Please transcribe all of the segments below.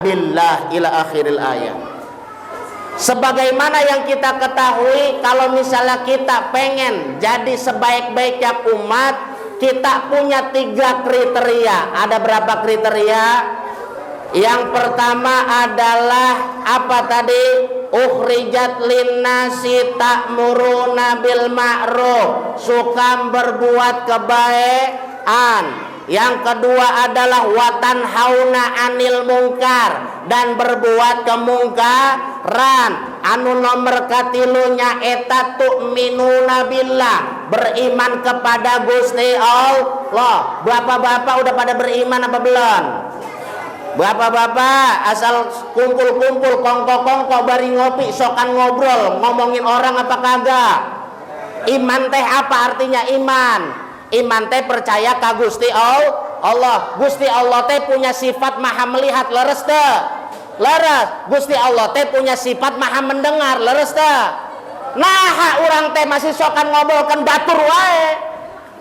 billah ila akhiril ayat. Sebagaimana yang kita ketahui, kalau misalnya kita pengen jadi sebaik-baiknya umat, kita punya 3 kriteria. Ada berapa kriteria? Yang pertama adalah apa tadi? Ukhrijat linnasi ta'muruna bil ma'ruf, suka berbuat kebaikan. Yang kedua adalah watan hauna anil mungkar, dan berbuat kemungkaran. Anu nomor katilunya eta tu'minuna billah, beriman kepada Gusti Allah. Bapak-bapak udah pada beriman apa belum? Bapak-bapak asal kumpul-kumpul kongko-kongko bari ngopi sokan ngobrol ngomongin orang apa kagak? Iman teh apa artinya iman? Iman teh percaya ka Gusti Allah. Gusti Allah teh punya sifat maha melihat, leres teh? Leres. Gusti Allah teh punya sifat maha mendengar, leres teh? Nah, urang teh masih sokan ngobrolkan batur wae.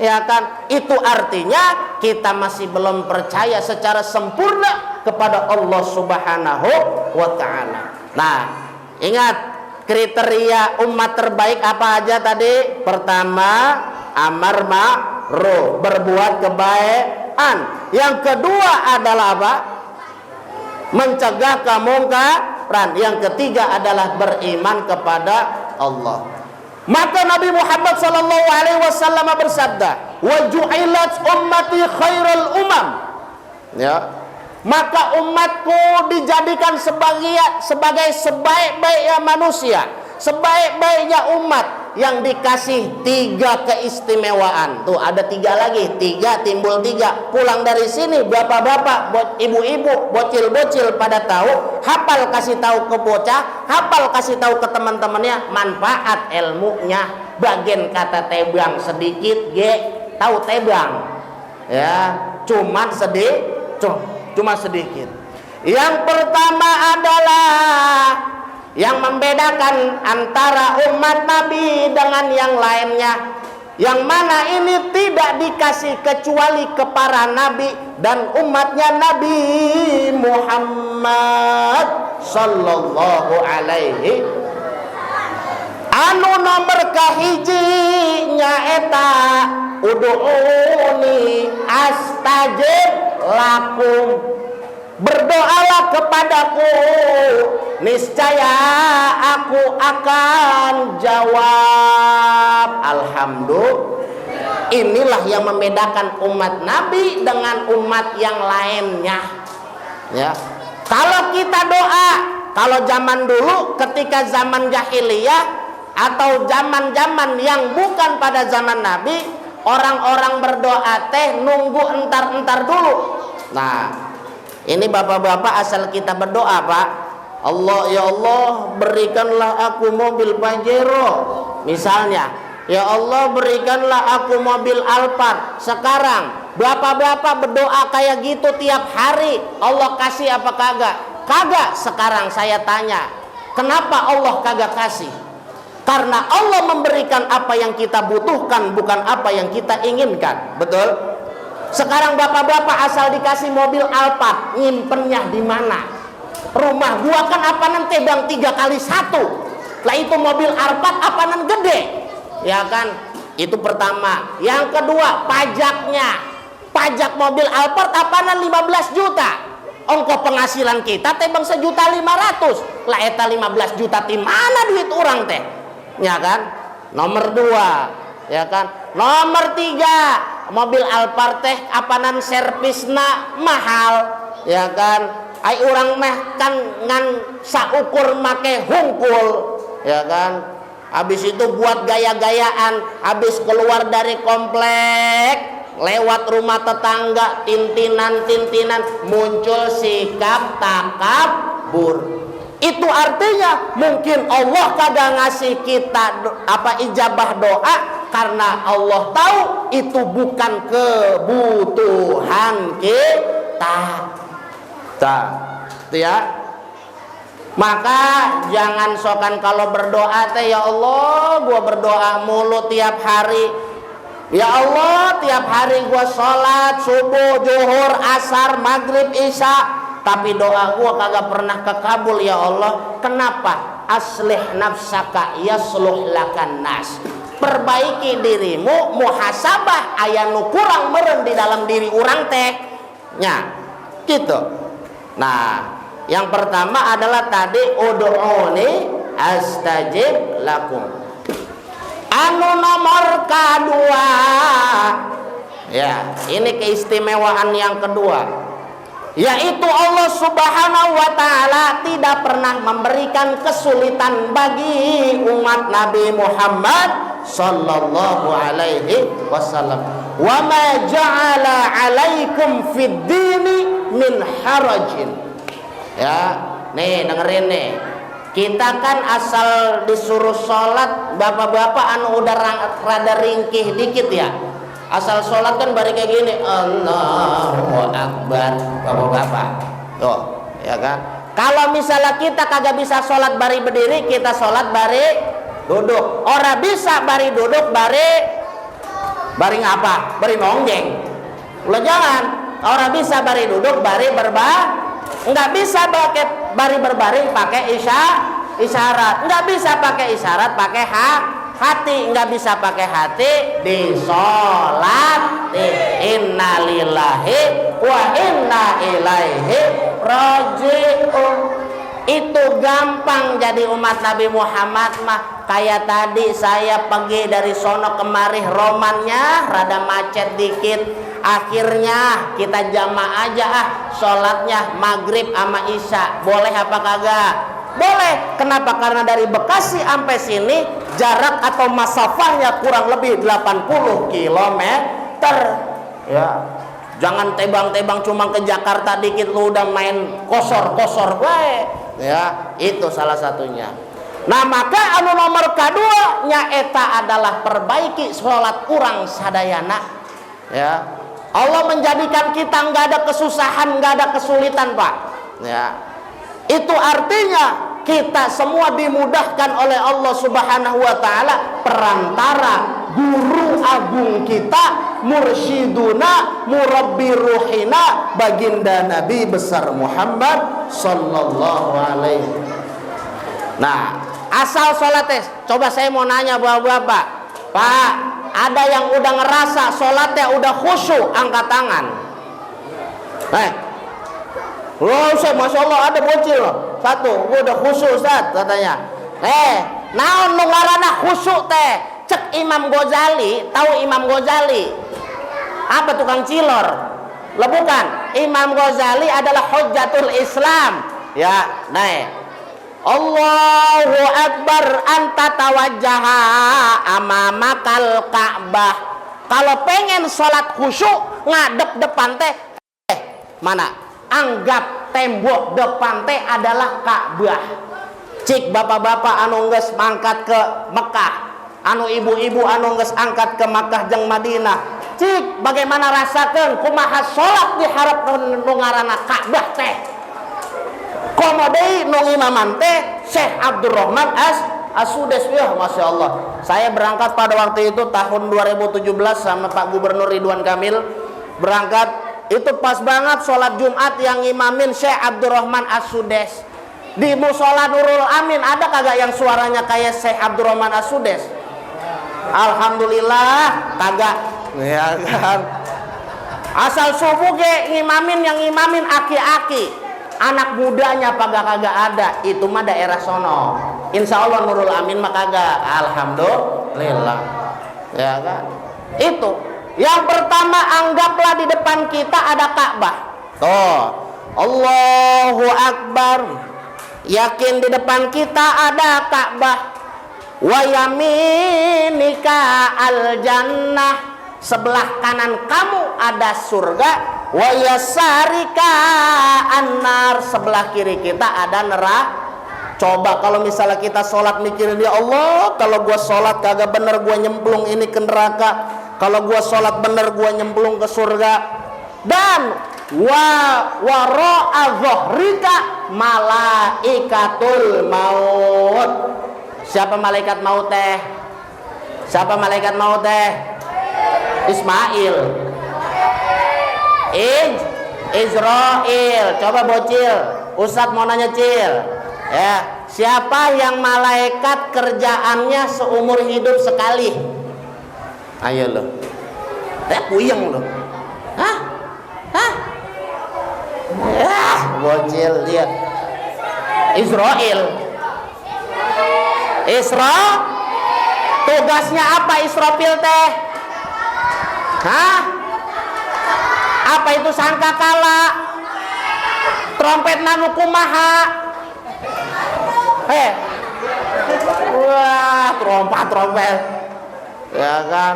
Ya kan? Itu artinya kita masih belum percaya secara sempurna kepada Allah Subhanahu wa taala. Nah, ingat kriteria umat terbaik apa aja tadi? Pertama, amar ma'ruf, berbuat kebaikan. Yang kedua adalah apa? Mencegah kemungkaran. Yang ketiga adalah beriman kepada Allah. Maka Nabi Muhammad sallallahu alaihi wasallam bersabda, "Wa ju'ilat ummati khairal umam." Ya. Maka umatku dijadikan sebagai sebaik-baiknya manusia, sebaik-baiknya umat, yang dikasih 3 keistimewaan. Tuh ada 3 lagi, 3 timbul 3. Pulang dari sini bapak-bapak, ibu-ibu, bocil-bocil pada tahu, hafal kasih tahu ke bocah, hafal kasih tahu ke teman-temannya, manfaat ilmunya. Bagian kata tebang sedikit ge tahu tebang. Ya, cuma sedikit. Yang pertama adalah yang membedakan antara umat Nabi dengan yang lainnya, yang mana ini tidak dikasih kecuali ke para nabi dan umatnya Nabi Muhammad sallallahu alaihi. Anu nomor kahiji nyaeta ud'uni astajib lakum, berdoalah kepadaku, niscaya aku akan jawab. Alhamdulillah. Inilah yang membedakan umat Nabi dengan umat yang lainnya. Ya. Kalau kita doa, kalau zaman dulu ketika zaman jahiliyah atau zaman-zaman yang bukan pada zaman Nabi, orang-orang berdoa teh nunggu entar-entar dulu. Nah, ini bapak-bapak asal kita berdoa, Pak. Allah, ya Allah, berikanlah aku mobil Pajero. Misalnya, ya Allah, berikanlah aku mobil Alphard. Sekarang, bapak-bapak berdoa kayak gitu tiap hari. Allah kasih apa kagak? Kagak. Sekarang saya tanya, kenapa Allah kagak kasih? Karena Allah memberikan apa yang kita butuhkan, bukan apa yang kita inginkan. Betul? Sekarang bapak-bapak asal dikasih mobil Alphard, nyimpennya di mana? Rumah gua kan apanan tebang 3x1. Lah itu mobil Alphard apanan gede, ya kan? Itu pertama. Yang kedua, pajaknya. Pajak mobil Alphard apanan 15 juta. Ongkos penghasilan kita tebang 1.500.000. Lah eta 15 juta di mana duit orang teh? Ya kan? Nomor 2, ya kan? Nomor 3, mobil Alphard teh apanan servisna mahal, ya kan? Ai urang meh kan ngan saukur make hungkul, ya kan? Habis itu buat gaya-gayaan, habis keluar dari komplek, lewat rumah tetangga, tintinan-tintinan, muncul sikap takabur. Itu artinya mungkin Allah kagak ngasih kita ijabah doa karena Allah tahu itu bukan kebutuhan kita. Ya. Maka jangan sokan kalau berdoa teh, ya Allah, gua berdoa mulu tiap hari. Ya Allah, tiap hari gua sholat subuh, zuhur, asar, maghrib, isya. tapi doa gua kagak pernah kekabul ya Allah. Kenapa? Aslih nafsaka yasluh lakan nas. Perbaiki dirimu, muhasabah aya nu kurang meureun di dalam diri urang teh nya gitu. Nah, yang pertama adalah tadi ud'uni astajib lakum. Anu nomor kedua, ya ini keistimewaan yang kedua, yaitu Allah Subhanahu wa ta'ala tidak pernah memberikan kesulitan bagi umat Nabi Muhammad sallallahu alaihi wasallam. Wa ma ja'ala 'alaikum fid dini min harajin. Ya, nih dengerin nih. Kita kan asal disuruh sholat, bapak-bapak anu udah rada ringkih dikit ya. Asal sholat kan bari kayak gini, Allahu Akbar, bapak-bapak. Tuh, ya kan? Kalau misalnya kita kagak bisa sholat bari berdiri, kita sholat bari duduk. Ora bisa bari duduk, bari ngapa? Bari nonggeng. Ulah jangan. Ora bisa bari duduk, bari enggak bisa pakai bari berbaring pakai isyarat, enggak bisa pakai isyarat pakai hati, enggak bisa pakai hati di sholat. Innalillahi wa inna ilaihi raji'un. Itu gampang jadi umat Nabi Muhammad mah. Kayak tadi saya pergi dari sono kemari romannya rada macet dikit. Akhirnya kita jamaah aja sholatnya maghrib sama isya. Boleh apa kagak? Boleh. Kenapa? Karena dari Bekasi sampai sini jarak atau masafahnya kurang lebih 80 km. Ya, jangan tebang-tebang cuma ke Jakarta dikit lu udah main kosor-kosor bae. Ya, itu salah satunya. Nah, maka anu nomor kedua nyaeta adalah perbaiki sholat kurang sadayana. Ya, Allah menjadikan kita nggak ada kesusahan, nggak ada kesulitan, Pak. Ya, itu artinya kita semua dimudahkan oleh Allah Subhanahu wa ta'ala. Perantara guru agung kita, mursyiduna murabbi ruhina, baginda Nabi besar Muhammad sallallahu alaihi. Nah, asal sholat tes, coba saya mau nanya bapak-bapak, Pak, ada yang udah ngerasa sholatnya udah khusyuk, angkat tangan. Loh, Masya Allah ada bocil satu, gua udah khusyuk Ustaz katanya. Naon nu ngaranna khusyuk teh? Cek Imam Ghazali, tahu Imam Ghazali? Apa tukang cilor? Lah bukan. Imam Ghazali adalah hujjatul Islam. Ya, Allahu Akbar anta tawajjaha amamakal Ka'bah. Kalau pengen sholat khusyuk ngadep depan teh mana? Anggap tembok depan teh adalah Ka'bah. Cik bapak-bapak anu geus mangkat ke Mekah, anu ibu-ibu anu geus angkat ke Makkah jeung Madinah, cik bagaimana rasakeun kumaha sholat diharapkeun nu ngaranna Ka'bah teh. Komo deui nu imaman teh Syekh Abdurrahman As-Sudes. Ya, Masya Allah. Saya berangkat pada waktu itu tahun 2017 sama Pak Gubernur Ridwan Kamil. Berangkat itu pas banget sholat Jumat yang imamin Syekh Abdurrahman As-Sudes. Di musola Nurul Amin ada kagak yang suaranya kayak Syekh Abdurrahman As-Sudes? Alhamdulillah kagak. Ya kan. Asal subuh ge ngimamin yang ngimamin aki-aki. Anak mudanya kagak ada. Itu mah daerah sono. Insya Allah Nurul Amin mah kagak. Alhamdulillah. Ya kan. Itu. Yang pertama, anggaplah di depan kita ada Ka'bah. Tuh. Allahu Akbar. Yakin di depan kita ada Ka'bah. Wa yaminika al jannah. Sebelah kanan kamu ada surga. Wa yasarika annar. Sebelah kiri kita ada neraka. Coba kalau misalnya kita sholat mikirin, ya Allah, kalau gua sholat kagak bener gua nyemplung ini ke neraka. Kalau gua sholat bener gua nyemplung ke surga. Dan wara'a dhahrika malaikatul maut. Siapa malaikat maut teh? Siapa malaikat maut teh? Ismail. Israel. Coba bocil, Ustadz mau nanya cil, ya, siapa yang malaikat kerjaannya seumur hidup sekali? Ayo lo, puyeng lo, hah? Ya, bocil dia. Israel. Tugasnya apa Israfil teh? Hah? Apa itu sangkakala? Trompet nanu kumaha? Wah, trompet. Ya kan?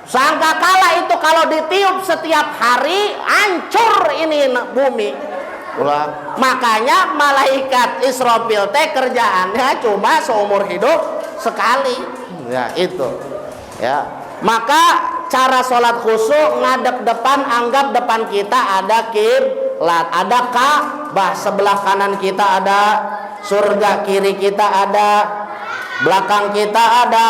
Sangkakala itu kalau ditiup setiap hari hancur ini bumi. Makanya malaikat Israfil teh kerjaannya cuma seumur hidup sekali. Ya itu. Ya. Maka cara sholat khusyuk ngadep depan, anggap depan kita ada kiblat, ada Ka'bah, sebelah kanan kita ada surga, kiri kita ada, belakang kita ada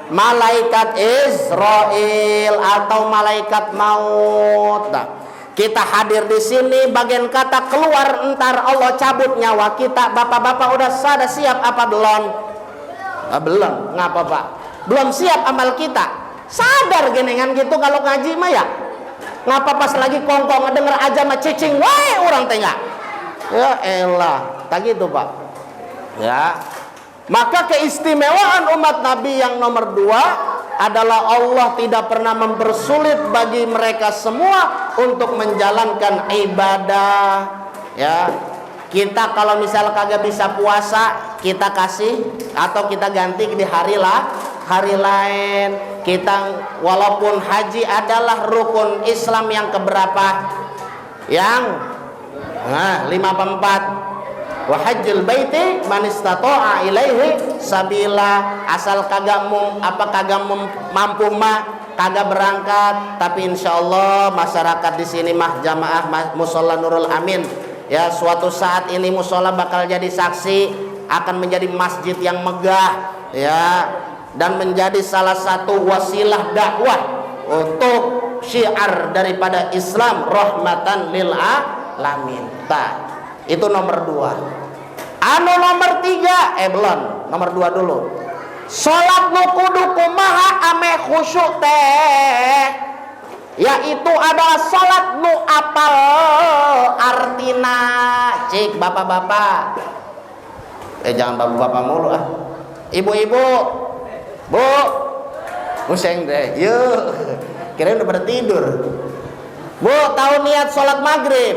malaikat Israel atau malaikat maut. Nah, kita hadir di sini, bagian kata keluar entar Allah cabut nyawa kita. Bapak-bapak udah siap apa belum? Belum, ngapa Pak? Belum siap amal kita. Sadar genengan gitu kalau ngaji mah ya. Ngapa pas lagi kongkong ngedenger aja mah cicing wae orang tengah. Ya elah, tak gitu Pak. Ya. Maka keistimewaan umat Nabi yang nomor 2 adalah Allah tidak pernah mempersulit bagi mereka semua untuk menjalankan ibadah. Ya, kita kalau misal kagak bisa puasa, kita kasih atau kita ganti di hari lain. Kita walaupun haji adalah rukun Islam yang keberapa? Yang 54. Wa hajjul baiti man istata'a ilaihi sabila. Asal kagak mampu mah kagak berangkat, tapi insyaallah masyarakat di sini mah jamaah Musholla Nurul Amin ya, suatu saat ini mushola bakal jadi saksi akan menjadi masjid yang megah ya, dan menjadi salah satu wasilah dakwah untuk syiar daripada Islam rahmatan lil alamin. Itu nomor 2. Nomor 3 belum, nomor 2 dulu. Salat nu kudu kumaha ame khusyuk teh, yaitu adalah salat nu apal artina. Cik bapak-bapak, jangan bapak-bapak mulu ah. Ibu-ibu, bu, museng deh, yuk. Kirain udah pada tidur. Bu, tahu niat salat maghrib?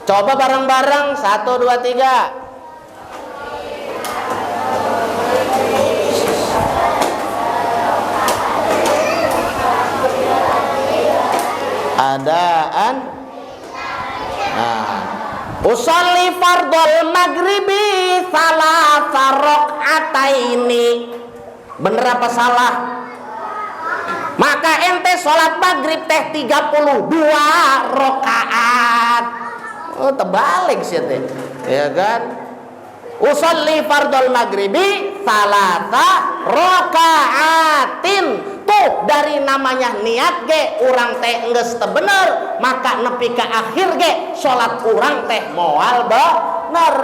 Coba bareng-bareng 1, 2, 3. Adaan. Usolli fardhol maghribi salasa rakaataini. Bener apa salah? Maka ente sholat maghrib teh 32 rakaat. Oh, terbalik sih teh. Ya kan? Usolli fardhol maghribi salasa rakaatin. Tuh dari namanya niat ge urang teh enggeus teu bener, maka nepi ka akhir ge salat urang teh moal bener.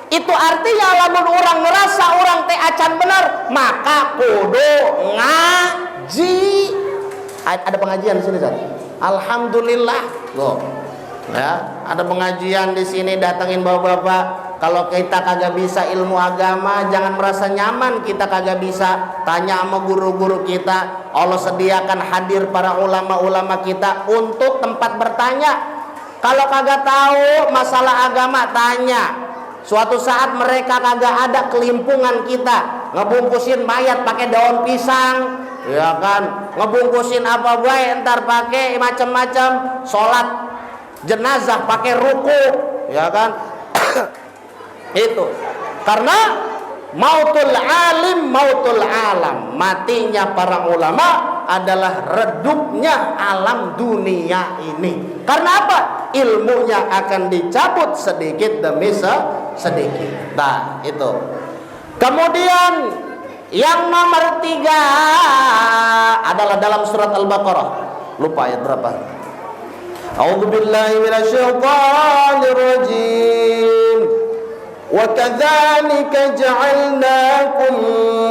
Itu artinya lamun urang ngerasa urang teh acan bener, maka kudu ngaji. Ada pengajian di sini, Ustaz? Alhamdulillah. Loh. Ya, ada pengajian di sini, datengin bapak-bapak. Kalau kita kagak bisa ilmu agama, jangan merasa nyaman kita kagak bisa. Tanya sama guru-guru kita. Allah sediakan hadir para ulama-ulama kita untuk tempat bertanya. Kalau kagak tahu masalah agama, tanya. Suatu saat mereka kagak ada kelimpungan kita, ngebungkusin mayat pakai daun pisang, ya kan? Ngebungkusin apa bae entar pakai macam-macam, sholat jenazah pakai ruku, ya kan? Itu karena mautul alim mautul alam, matinya para ulama adalah redupnya alam dunia ini. Karena apa? Ilmunya akan dicabut sedikit demi sedikit. Nah itu. Kemudian yang nomor 3 adalah dalam surat Al-Baqarah. Lupa ayat berapa? A'udzu billahi minasyaitonir rajim. Wa kadzalika ja'alnakum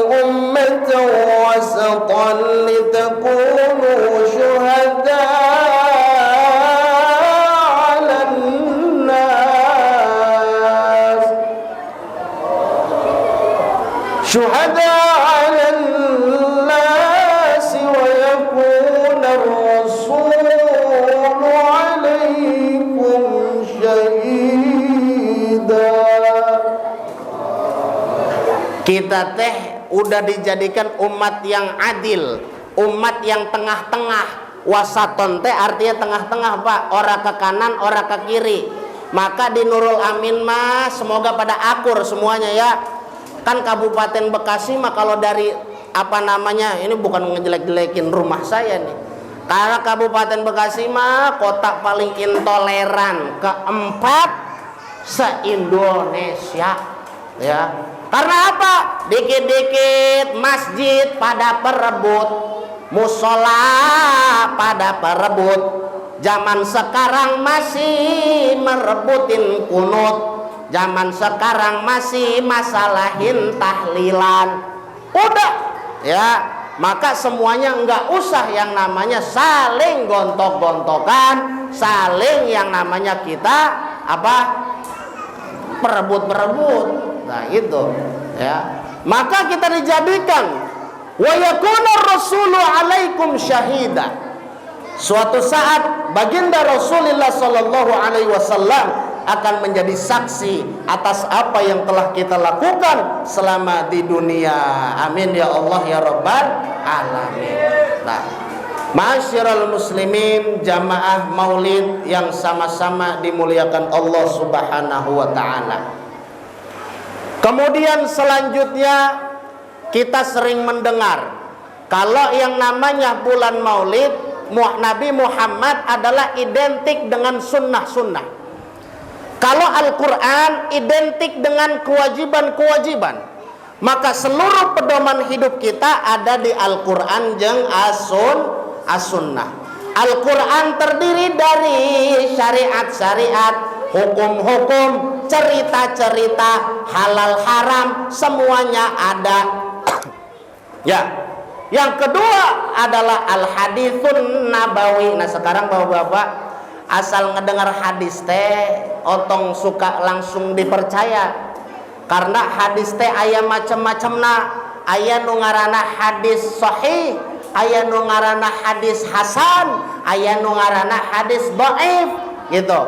ummatan wasatan litakunu syuhada'a 'alan nas. Syuhada'a 'alan nas wa yakuna ar-rasulu 'alaikum syahida. Kita teh udah dijadikan umat yang adil, umat yang tengah-tengah. Wasaton teh artinya tengah-tengah, Pak. Ora ke kanan, ora ke kiri. Maka di Nurul Amin mah semoga pada akur semuanya ya. Kan Kabupaten Bekasi mah kalau dari apa namanya, ini bukan ngejelek-jelekin rumah saya nih. Karena Kabupaten Bekasi mah kota paling intoleran keempat se-Indonesia ya. Karena apa? Dikit-dikit masjid pada perebut, musola pada perebut. Zaman sekarang masih merebutin kunut. Zaman sekarang masih masalahin tahlilan. Udah ya, maka semuanya enggak usah yang namanya saling gontok-gontokan, saling yang namanya kita apa? Perebut-perebut. Nah itu ya, maka kita dijadikan wa yakuna rasulu alaikum syahida. Suatu saat baginda Rasulullah sallallahu alaihi wasallam akan menjadi saksi atas apa yang telah kita lakukan selama di dunia. Amin ya Allah ya rabbal alamin. Nah, ma'asyiral muslimin, jamaah maulid yang sama-sama dimuliakan Allah Subhanahu wa taala. Kemudian selanjutnya kita sering mendengar kalau yang namanya bulan maulid, Nabi Muhammad adalah identik dengan sunnah-sunnah. Kalau Al-Quran identik dengan kewajiban-kewajiban, maka seluruh pedoman hidup kita ada di Al-Quran jeung as-sunnah. Al-Quran terdiri dari syariat-syariat, hukum-hukum, cerita-cerita, halal haram, semuanya ada. Ya. Yang kedua adalah al-haditsun nabawi. Nah sekarang bapak-bapak asal ngedengar hadis teh otong suka langsung dipercaya. Karena hadis teh aya macam-macamna. Aya nu ngaranna hadis sahih, aya nu ngaranna hadis hasan, aya nu ngaranna hadis dhaif gitu.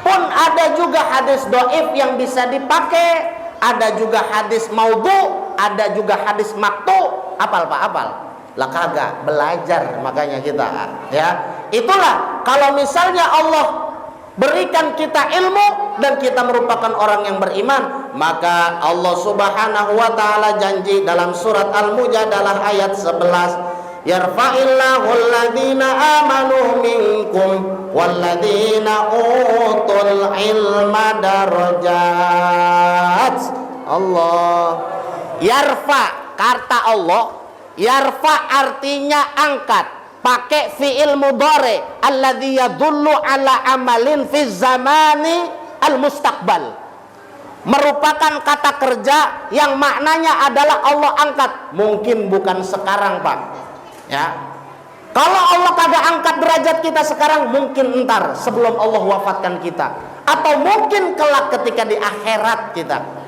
Pun ada juga hadis dhaif yang bisa dipakai, ada juga hadis maudhu, ada juga hadis maktu. Apal Pak, apal? Lah kagak, belajar makanya kita ya. Itulah kalau misalnya Allah berikan kita ilmu dan kita merupakan orang yang beriman, maka Allah Subhanahu wa taala janji dalam surat Al-Mujadalah ayat 11, yarfa'illahu alladhina amanu minkum walladhina utul ilma darajat. Allah yarfa, kata Allah yarfa artinya angkat, pakai fi'il mudhari alladzi yadullu ala amalin fi zamani al-mustaqbal, merupakan kata kerja yang maknanya adalah Allah angkat. Mungkin bukan sekarang Pak ya, kalau Allah kagak angkat derajat kita sekarang, mungkin entar sebelum Allah wafatkan kita, atau mungkin kelak ketika di akhirat kita.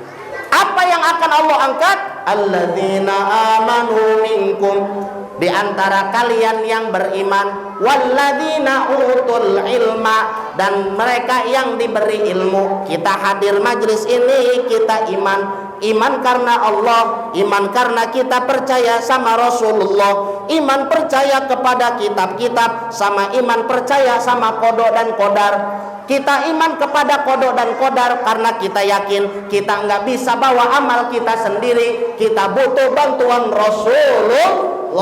Apa yang akan Allah angkat? Alladzina amanu minkum, di antara kalian yang beriman, walladzina utul ilma, dan mereka yang diberi ilmu. Kita hadir majlis ini kita iman karena Allah, iman karena kita percaya sama Rasulullah, iman percaya kepada kitab-kitab, sama iman percaya sama qada dan qadar. Kita iman kepada qada dan qadar karena kita yakin kita nggak bisa bawa amal kita sendiri, kita butuh bantuan Rasulullah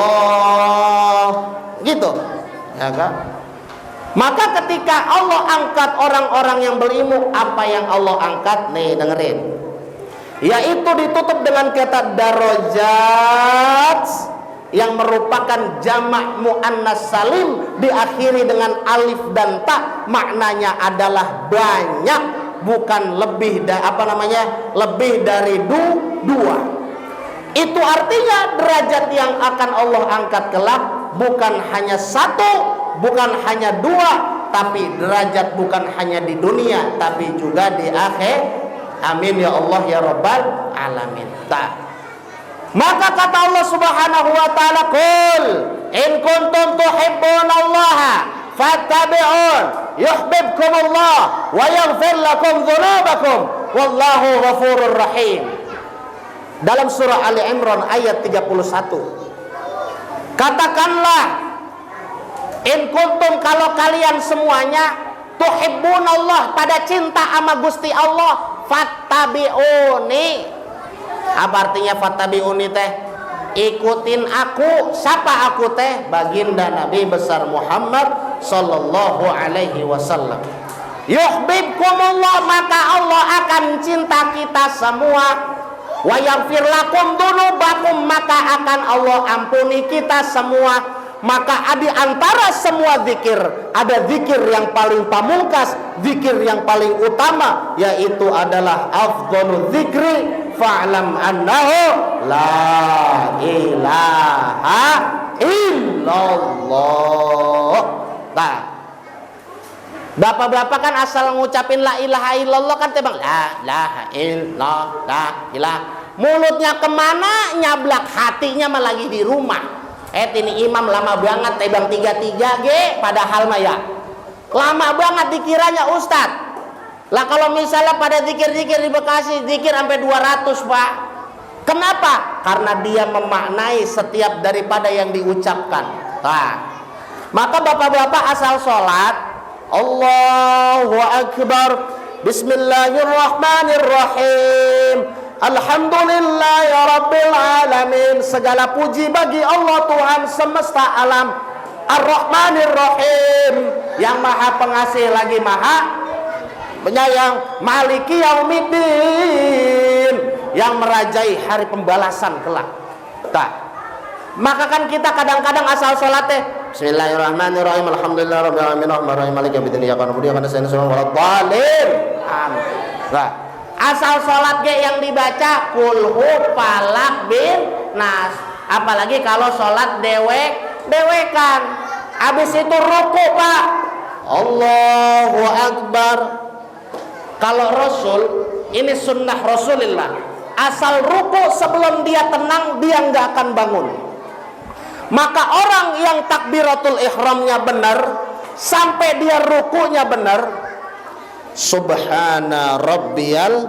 gitu ya kan. Maka ketika Allah angkat orang-orang yang berilmu, apa yang Allah angkat nih, dengerin, yaitu ditutup dengan kata darajat, yang merupakan jamak muannas salim diakhiri dengan alif dan ta, maknanya adalah banyak, bukan lebih lebih dari dua. Itu artinya derajat yang akan Allah angkat kelak bukan hanya satu, bukan hanya dua, tapi derajat bukan hanya di dunia tapi juga di akhir. Amin ya Allah ya Rabbal alamin. Maka kata Allah Subhanahu wa taala, "Qul in kuntum tuhibbunallaha fattabi'un yuhibbukumullah wa yaghfir lakum dzunubakum wallahu ghafurur rahim." Dalam surah Ali Imran ayat 31. Katakanlah, in kuntum, kalau kalian semuanya tuhibbunallah, pada cinta sama Gusti Allah, fattabi'uni. Apa artinya fattabi'uni teh? Ikutin aku. Siapa aku teh? Baginda Nabi besar Muhammad sallallahu alaihi wasallam. Yuhibbukumullah, maka Allah akan cinta kita semua. Wa yaghfir lakum dzunubakum, maka akan Allah ampuni kita semua. Maka di antara semua zikir, ada zikir yang paling pamungkas, zikir yang paling utama, yaitu adalah afdhalul zikri fa'lam annahu la ilaha illallah. Nah, bapak-bapak kan asal ngucapin la ilaha illallah kan tebang la ilaha illallah, la ilah. Mulutnya kemana, nyablak hatinya mah lagi di rumah. Ini imam lama banget tebang 33 ge, padahal mah ya lama banget dikiranya ustad. Lah kalau misalnya pada zikir-zikir di Bekasi zikir sampai 200 Pak. Kenapa? Karena dia memaknai setiap daripada yang diucapkan. Nah, maka bapak-bapak asal sholat, Allahu Akbar, Bismillahirrahmanirrahim, Alhamdulillahirabbil alamin, segala puji bagi Allah Tuhan semesta alam, Ar-Rahmanir-Rahim, yang maha pengasih lagi maha penyayang, Maliki Yaumiddin, yang merajai hari pembalasan kelak. Maka kan kita kadang-kadang asal sholat teh Bismillahirrahmanirrahim, Alhamdulillahirabbil alamin, Ar-Rahmanir-Rahim, Maliki Yaumiddin, iyyaka na'budu wa iyyaka nasta'in, ihdinas siratal mustaqim. Amin. Asal sholat ge yang dibaca kulhu falak bin nas. Apalagi kalau sholat dewekan. Habis itu ruku Pak, Allahu Akbar. Kalau Rasul, ini sunnah Rasulullah, asal ruku sebelum dia tenang dia nggak akan bangun. Maka orang yang takbiratul ihramnya benar sampai dia rukunya benar, Subhana rabbiyal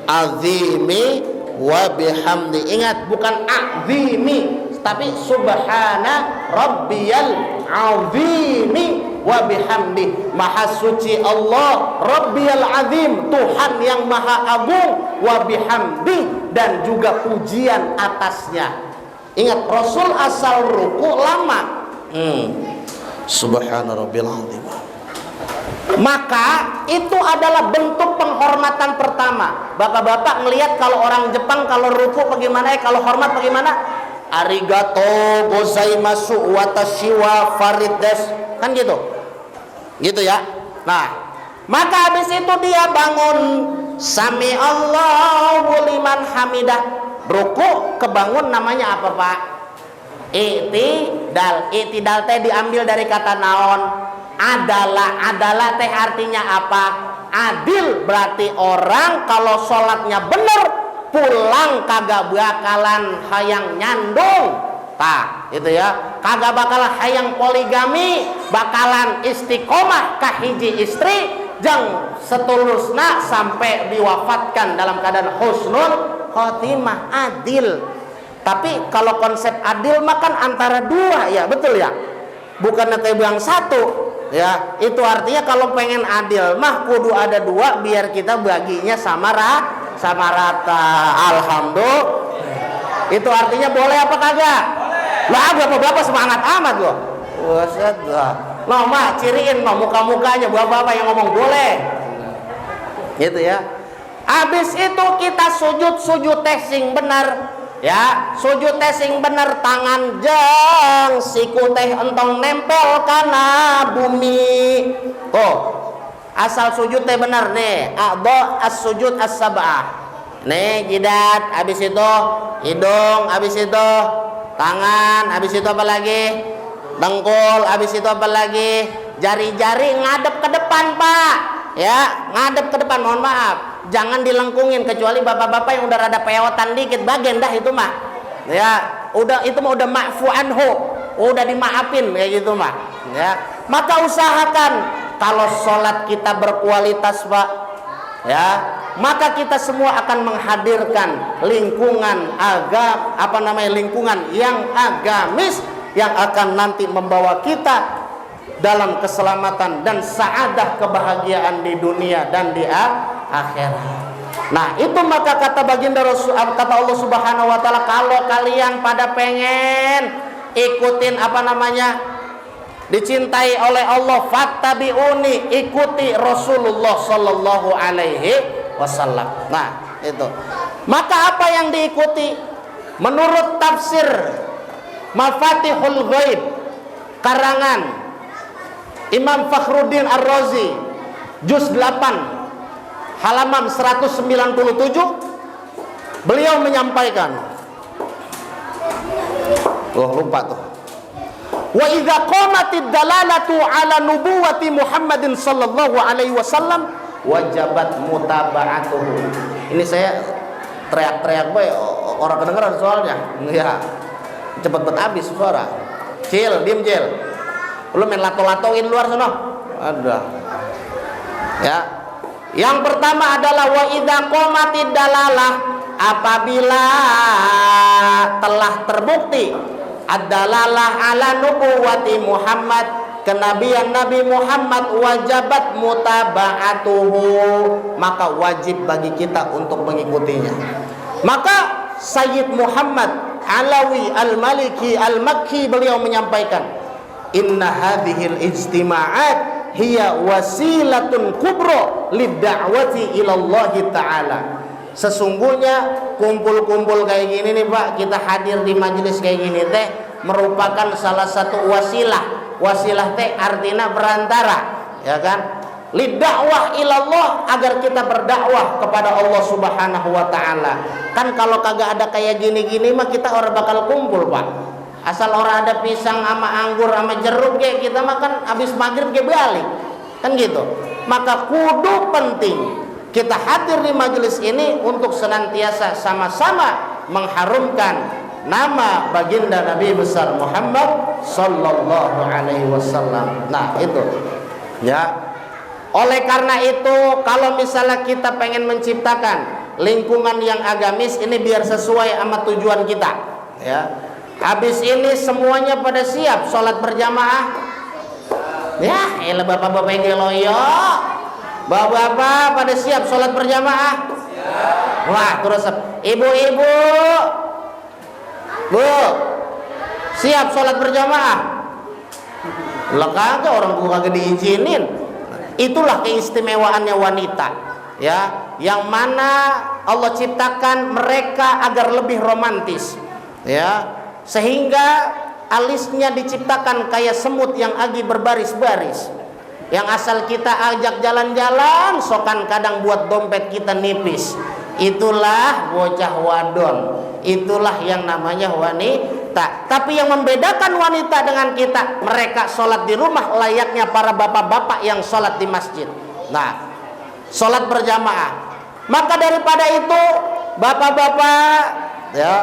azimi wa bihamdi. Ingat, bukan azimi, tapi subhana rabbiyal azimi wa bihamdi. Maha suci Allah, rabbiyal azim, Tuhan yang maha agung, wa bihamdi, dan juga pujian atasnya. Ingat, Rasul asal ruku lama. Subhana rabbiyal azim. Maka itu adalah bentuk penghormatan pertama. Bapak-bapak ngelihat kalau orang Jepang kalau ruku bagaimana, kalau hormat bagaimana? Arigato gozaimasu watashiwa farides, kan gitu. Gitu ya. Nah, maka habis itu dia bangun, sami Allahu liman hamidah. Ruku kebangun namanya apa Pak? I'tidal. I'tidal teh diambil dari kata naon? Adalah teh artinya apa? Adil, berarti orang kalau sholatnya bener pulang kagak bakalan hayang nyandung. Itu ya, kagak bakalan hayang poligami, bakalan istiqomah kahiji istri jeung seterusna sampai diwafatkan dalam keadaan husnul khotimah, adil. Tapi kalau konsep adil mah kan antara dua ya, betul ya, bukan teh yang satu. Ya, itu artinya kalau pengen adil mah kudu ada dua biar kita baginya sama rata. Alhamdulillah. Itu artinya boleh apa kagak? Lah bapak-bapak semangat amat loh. Buset lah. Loh mah ciriin mah muka-mukanya bapak-bapak yang ngomong boleh. Gitu ya. Habis itu kita sujud teh sing benar. Ya, sujud teh sing bener tangan jeng siku teh entong nempel kana bumi. Tuh, asal sujud teh bener nih. A'dha as-sujud as-sab'ah. Nih jidat, habis itu hidung, habis itu tangan, habis itu apa lagi? Dengkul, habis itu apa lagi? Jari-jari ngadep ke depan, Pak. Ya, ngadep ke depan, mohon maaf. Jangan dilengkungin kecuali bapak-bapak yang udah rada peotan dikit bagian dah itu mah. Ya, udah itu mah udah ma'fu anhu, udah dimaafin kayak gitu mah. Ya, maka usahakan kalau sholat kita berkualitas, Pak. Ya, maka kita semua akan menghadirkan lingkungan lingkungan yang agamis yang akan nanti membawa kita dalam keselamatan dan saadah kebahagiaan di dunia dan di akhirat. Nah, itu maka kata baginda Rasul, kata Allah Subhanahu wa taala, kalau kalian pada pengen ikutin dicintai oleh Allah, fattabi'uni, ikuti Rasulullah sallallahu alaihi wasallam. Nah, itu. Maka apa yang diikuti? Menurut tafsir Mafatihul Ghaib karangan Imam Fakhruddin Ar-Razi juz 8 halaman 197, beliau menyampaikan, lupa tuh, wa idza qamatid dalalatu ala nubuwati Muhammadin sallallahu alaihi wasallam wajabat mutaba'atuhu. Ini saya teriak-teriak boy, orang kedengeran soalnya. Ya, cepet bet habis suara. Cil, diem Cil. Lu main lato-latoin luar sana. Ada. Ya. Yang pertama adalah wa idza qamatid dalalah, apabila telah terbukti ad-dalalah ala nubuwati Muhammad, kenabian Nabi Muhammad, wajabat mutaba'atuhu, maka wajib bagi kita untuk mengikutinya. Maka Sayyid Muhammad Alawi Al-Maliki Al-Makki beliau menyampaikan, inna hadhil ijtima'at hiya wasilatun kubra lidda'wati ilallahi ta'ala. Sesungguhnya kumpul-kumpul kayak gini nih Pak, kita hadir di majelis kayak gini teh merupakan salah satu wasilah. Wasilah teh artinya berantara, ya kan? Lidda'wah ilallah, agar kita berdakwah kepada Allah Subhanahu wa taala. Kan kalau kagak ada kayak gini-gini mah kita orang bakal kumpul, Pak. Asal orang ada pisang sama anggur sama jeruk kayak kita makan habis maghrib ke balik, kan gitu. Maka kudu penting kita hadir di majelis ini untuk senantiasa sama-sama mengharumkan nama baginda Nabi besar Muhammad sallallahu alaihi wasallam. Nah, itu. Ya. Oleh karena itu, kalau misalnya kita pengen menciptakan lingkungan yang agamis ini biar sesuai sama tujuan kita, ya. Habis ini semuanya pada siap sholat berjamaah. Ya, elah bapak-bapak yang geloyo. Bapak-bapak pada siap sholat berjamaah. Wah, terus ibu-ibu, bu, siap sholat berjamaah. Lah kagak, orang gua kagak diizinin. Itulah keistimewaannya wanita, ya, yang mana Allah ciptakan mereka agar lebih romantis, ya. Sehingga alisnya diciptakan kayak semut yang agi berbaris-baris. Yang asal kita ajak jalan-jalan, sokan kadang buat dompet kita nipis. Itulah bocah wadon. Itulah yang namanya wanita. Tapi yang membedakan wanita dengan kita, mereka sholat di rumah layaknya para bapak-bapak yang sholat di masjid. Nah, sholat berjamaah. Maka daripada itu, bapak-bapak, ya,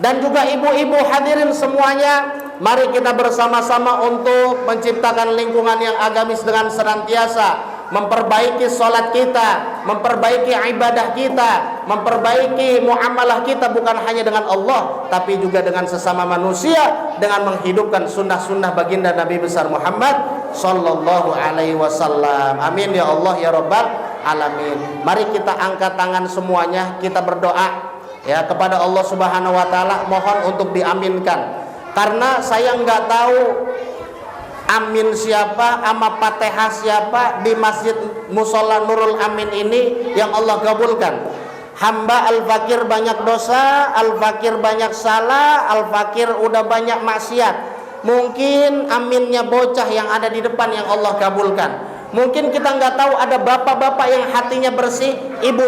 dan juga ibu-ibu hadirin semuanya, mari kita bersama-sama untuk menciptakan lingkungan yang agamis dengan senantiasa memperbaiki sholat kita, memperbaiki ibadah kita, memperbaiki muamalah kita bukan hanya dengan Allah, tapi juga dengan sesama manusia, dengan menghidupkan sunnah-sunnah baginda Nabi besar Muhammad sallallahu alaihi wasallam. Amin ya Allah ya Rabbal alamin. Mari kita angkat tangan semuanya, kita berdoa, ya, kepada Allah Subhanahu wa taala, mohon untuk diaminkan. Karena saya nggak tahu amin siapa, ama Fatihah siapa di Masjid Mushola Nurul Amin ini yang Allah kabulkan. hamba al-fakir banyak dosa, al-fakir banyak salah, al-fakir udah banyak maksiat. Mungkin aminnya bocah yang ada di depan yang Allah kabulkan. Mungkin kita nggak tahu ada bapak-bapak yang hatinya bersih, ibu